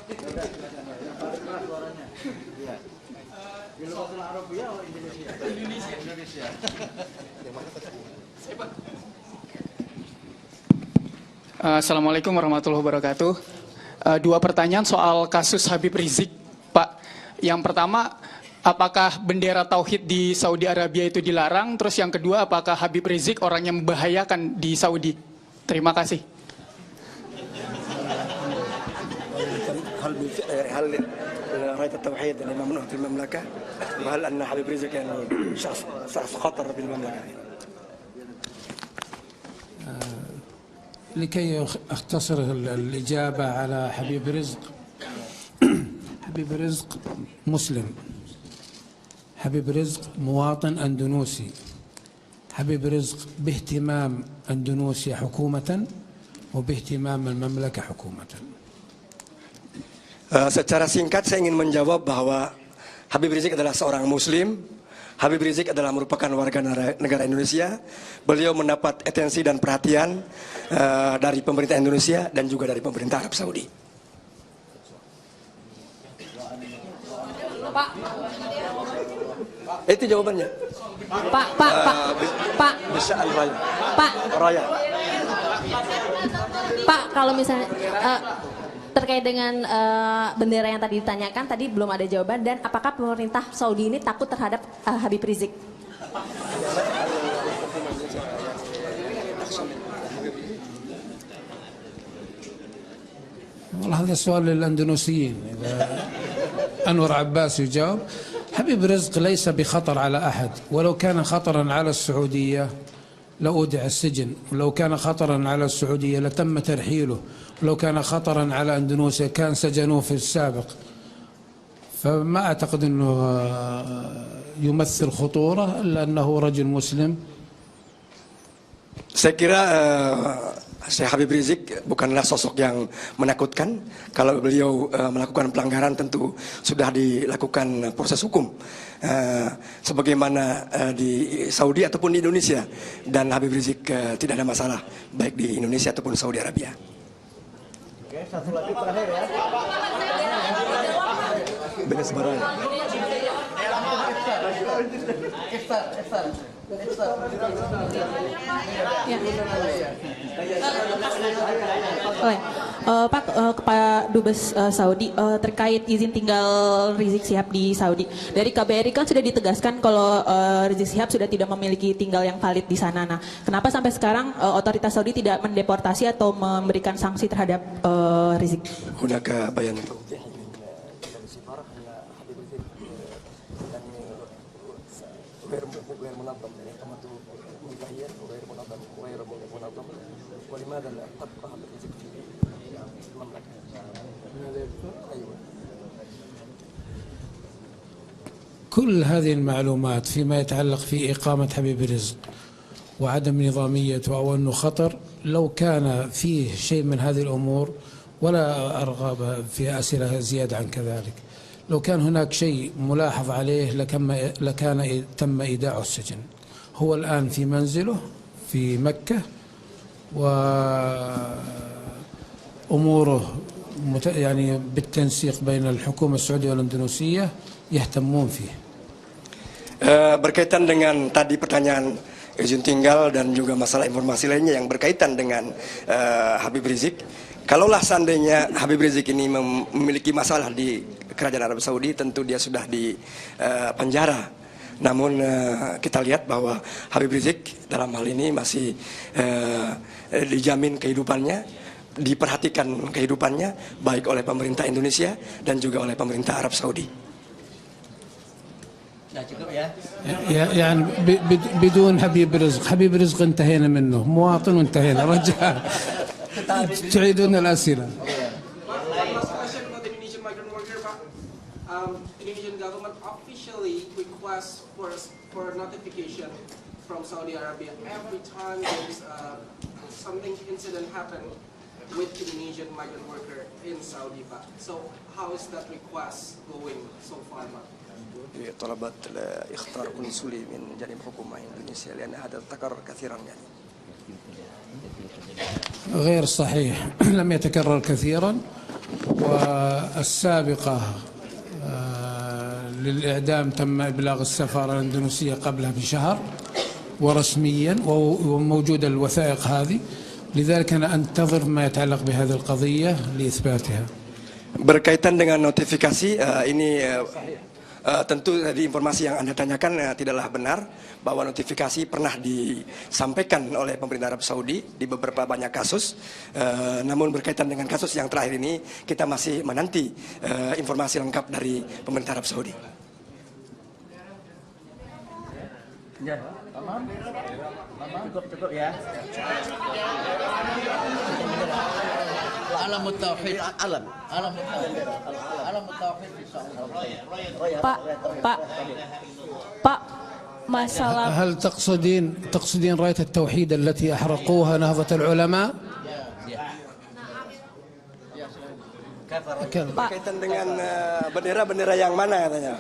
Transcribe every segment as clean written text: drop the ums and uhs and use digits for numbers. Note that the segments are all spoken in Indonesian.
Di luar Arabia atau Indonesia? Indonesia. Assalamualaikum warahmatullahi wabarakatuh. Dua pertanyaan soal kasus Habib Rizik, Pak. Yang pertama, apakah bendera tauhid di Saudi Arabia itu dilarang? Terus yang kedua, apakah Habib Rizik orang yang membahayakan di Saudi? Terima kasih. هل راية التوحيد يعني ممنوع في المملكة؟ وهل أن حبيب رزق يعني شخص خطر بالمملكة؟ لكي أختصر الإجابة على حبيب رزق، حبيب رزق مسلم، حبيب رزق مواطن أندونوسي، حبيب رزق باهتمام أندونوسيا حكومة وباهتمام المملكة حكومة. Secara singkat saya ingin menjawab bahwa Habib Rizik adalah seorang Muslim. Habib Rizik adalah merupakan warga negara Indonesia. Beliau mendapat atensi dan perhatian dari pemerintah Indonesia dan juga dari pemerintah Arab Saudi. Pak. Itu jawabannya. Pak. Bisa Al-Raya. Pak. Raya. Pak, kalau misalnya terkait dengan bendera yang tadi ditanyakan, tadi belum ada jawaban, dan apakah pemerintah Saudi ini takut terhadap Habib Rizik? والله هذا سؤال للأندونيسيين. إذا أنور عباس يجاوب. حبيب رزق ليس بخطر على أحد، ولو كان خطرا على السعودية لأودع السجن، ولو كان خطرا على السعودية لتم ترحيله، ولو كان خطرا على أندونيسيا كان سجنوه في السابق. فما أعتقد أنه يمثل خطورة إلا أنه رجل مسلم. Saya kira Syekh Habib Rizik bukanlah sosok yang menakutkan. Kalau beliau melakukan pelanggaran tentu sudah dilakukan proses hukum sebagaimana di Saudi ataupun di Indonesia, dan Habib Rizik tidak ada masalah baik di Indonesia ataupun Saudi Arabia. Oke, satu lagi terakhir ya. Benes barang. Pak, Pak Dubes Saudi, terkait izin tinggal Rizik Syihab di Saudi. Dari KBRI kan sudah ditegaskan kalau Rizik Syihab sudah tidak memiliki tinggal yang valid di sana. Nah, kenapa sampai sekarang otoritas Saudi tidak mendeportasi atau memberikan sanksi terhadap Rizik? Udah ke bayan itu. كل هذه المعلومات فيما يتعلق في إقامة حبيب رزق وعدم نظاميته أو أنه خطر، لو كان فيه شيء من هذه الأمور، ولا أرغب في أسئلة زيادة عن كذلك، لو كان هناك شيء ملاحظ عليه لكان تم إيداعه السجن. هو الآن في منزله في مكة، وأموره يعني بالتنسيق بين الحكومة السعودية والإندونيسية يهتمون فيه. Berkaitan dengan tadi pertanyaan izin tinggal dan juga masalah informasi lainnya yang berkaitan dengan Habib Rizik, kalaulah seandainya Habib Rizik ini memiliki masalah di Kerajaan Arab Saudi, tentu dia sudah di penjara. Namun kita lihat bahwa Habib Rizik dalam hal ini masih dijamin kehidupannya, diperhatikan kehidupannya baik oleh pemerintah Indonesia dan juga oleh pemerintah Arab Saudi. Cukup ya. يعني بدون حبيب رزق انتهينا منه، مواطن وانتهينا. رجاء تعيدون الأسئلة. Indonesian government officially requests for notification from Saudi Arabia every time there is something incident happen with Indonesian migrant worker in Saudi, Pak. So how is that request going so far, Pak? طلبت إخطار قنصلي من جانب حكومة إندونيسيا لأن هذا تكرر كثيرا يعني. غير صحيح. لم يتكرر كثيرا. والسابقة للإعدام تم إبلاغ السفارة الإندونيسية قبلها بشهر ورسميا، وموجودة الوثائق هذه. لذلك أنا أنتظر ما يتعلق بهذه القضية لإثباتها. Berkaitan dengan notifikasi ini tentu tadi informasi yang Anda tanyakan tidaklah benar bahwa notifikasi pernah disampaikan oleh pemerintah Arab Saudi di beberapa banyak kasus. Namun berkaitan dengan kasus yang terakhir ini kita masih menanti informasi lengkap dari pemerintah Arab Saudi. Ya, cukup ya. Alam tauhid, alam tauhid. Pak, masalah هل تقصدين راية التوحيد التي أحرقوها نهضة العلماء؟ Berkaitan dengan bendera-bendera yang mana katanya?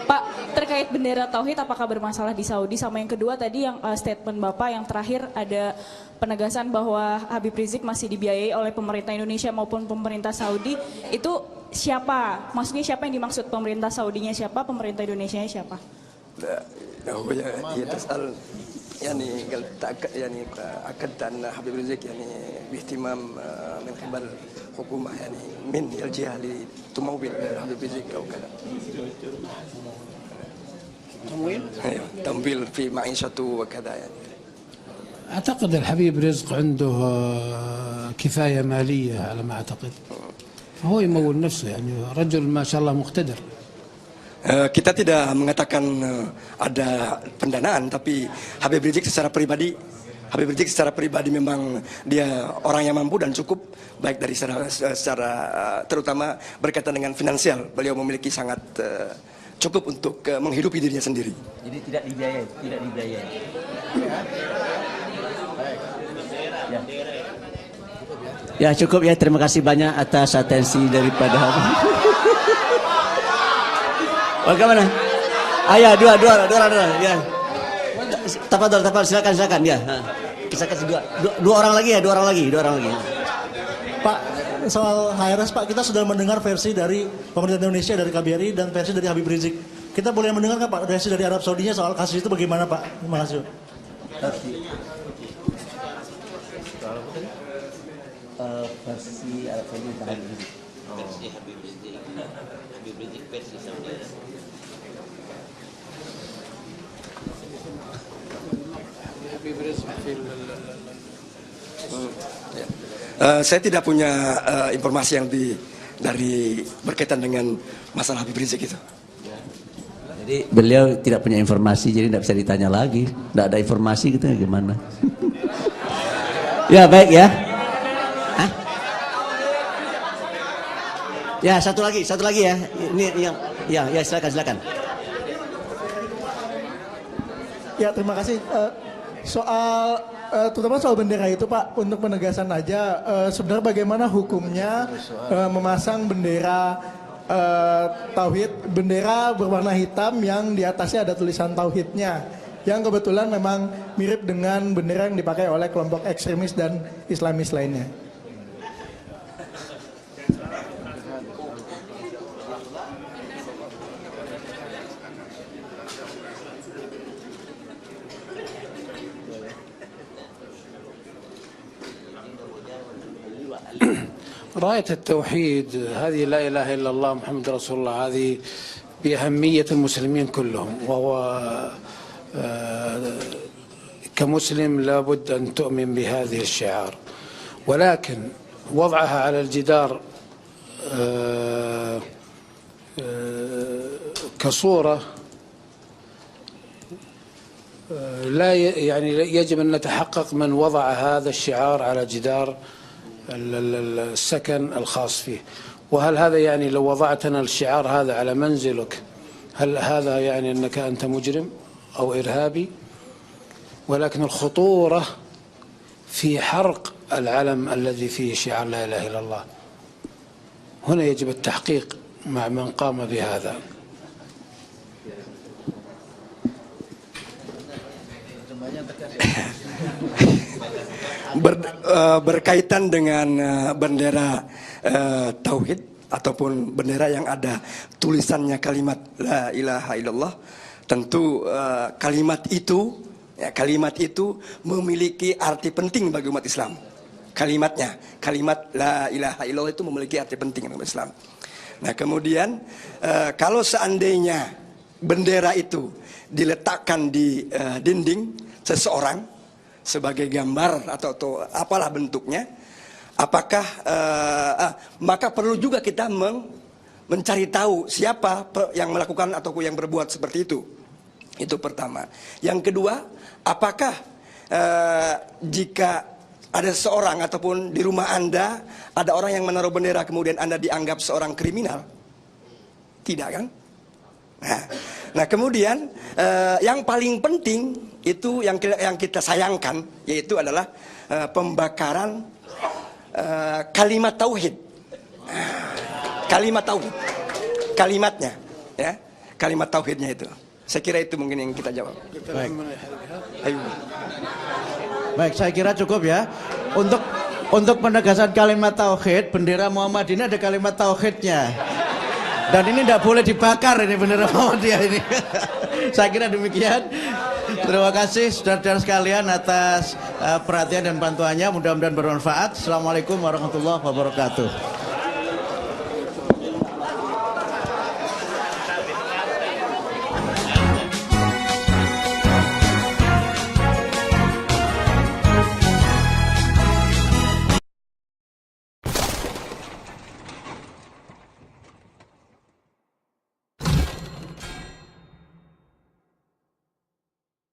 Pak, terkait bendera tauhid apakah bermasalah di Saudi? Sama yang kedua tadi yang statement Bapak yang terakhir ada penegasan bahwa Habib Rizik masih dibiayai oleh pemerintah Indonesia maupun pemerintah Saudi. Itu siapa? Maksudnya siapa yang dimaksud? Pemerintah Saudinya siapa? Pemerintah Indonesianya siapa? هو يتسأل يعني يعني أكد أن حبيب رزق يعني باهتمام من قبل حكومة يعني من الجهة لتمول حبيب رزق أو كذا. تمويل في معيشته وكذا يعني. أعتقد الحبيب رزق عنده كفاية مالية على ما أعتقد. هو يمول نفسه يعني رجل ما شاء الله مقتدر. Kita tidak mengatakan ada pendanaan, tapi Habib Rizik secara pribadi memang dia orang yang mampu dan cukup baik dari secara terutama berkaitan dengan finansial. Beliau memiliki sangat cukup untuk menghidupi dirinya sendiri. Jadi tidak dibiayai. Ya cukup ya, terima kasih banyak atas atensi daripada bagaimana? Ya, dua, ya. Tafadhol, silakan, ya. Kisahkan dua orang lagi ya, dua orang lagi. Pak, soal HRS Pak, kita sudah mendengar versi dari pemerintah Indonesia, dari KBRI, dan versi dari Habib Rizik. Kita boleh mendengar nggak Pak, versi dari Arab Saudinya soal kasus itu bagaimana Pak? Terima kasih. Versi Arab Saudi tentang Habib Rizik. Versi Habib Rizik versi Saudi. Saya tidak punya informasi yang dari berkaitan dengan masalah Habib Rizik itu. Jadi beliau tidak punya informasi, jadi tidak bisa ditanya lagi. Tidak ada informasi gitu, gimana? Ya baik ya. Hah? Ya satu lagi ya. Ini yang ya silakan. Ya terima kasih. Terutama soal bendera itu Pak, untuk penegasan aja, sebenarnya bagaimana hukumnya memasang bendera tauhid, bendera berwarna hitam yang di atasnya ada tulisan tauhidnya, yang kebetulan memang mirip dengan bendera yang dipakai oleh kelompok ekstremis dan Islamis lainnya. راية التوحيد هذه لا إله إلا الله محمد رسول الله، هذه بأهمية المسلمين كلهم، وهو كمسلم لابد أن تؤمن بهذه الشعار، ولكن وضعها على الجدار كصورة لا يعني يجب أن نتحقق من وضع هذا الشعار على جدار السكن الخاص فيه، وهل هذا يعني لو وضعتنا الشعار هذا على منزلك هل هذا يعني أنك أنت مجرم أو إرهابي؟ ولكن الخطورة في حرق العلم الذي فيه شعار لا إله إلا الله، هنا يجب التحقيق مع من قام بهذا. berkaitan dengan bendera tauhid ataupun bendera yang ada tulisannya kalimat la ilaha illallah, tentu kalimat itu memiliki arti penting bagi umat Islam. Kalimat la ilaha illallah itu memiliki arti penting bagi umat Islam. Nah, kemudian kalau seandainya bendera itu diletakkan di dinding seseorang sebagai gambar atau apalah bentuknya, apakah maka perlu juga kita mencari tahu siapa yang melakukan atau yang berbuat seperti itu. Itu pertama. Yang kedua, apakah jika ada seorang ataupun di rumah Anda ada orang yang menaruh bendera kemudian Anda dianggap seorang kriminal? Tidak kan? Nah kemudian yang paling penting itu yang kita sayangkan yaitu adalah pembakaran kalimat tauhid. Kalimat tauhid. Kalimatnya ya. Kalimat tauhidnya itu. Saya kira itu mungkin yang kita jawab. Baik. Ayo. Baik, saya kira cukup ya. Untuk penegasan kalimat tauhid, bendera Muhammadiyah ada kalimat tauhidnya. Dan ini tidak boleh dibakar ini bendera Muhammadiyah ini. Saya kira demikian. Terima kasih saudara-saudara sekalian atas perhatian dan bantuannya. Mudah-mudahan bermanfaat. Assalamualaikum warahmatullahi wabarakatuh.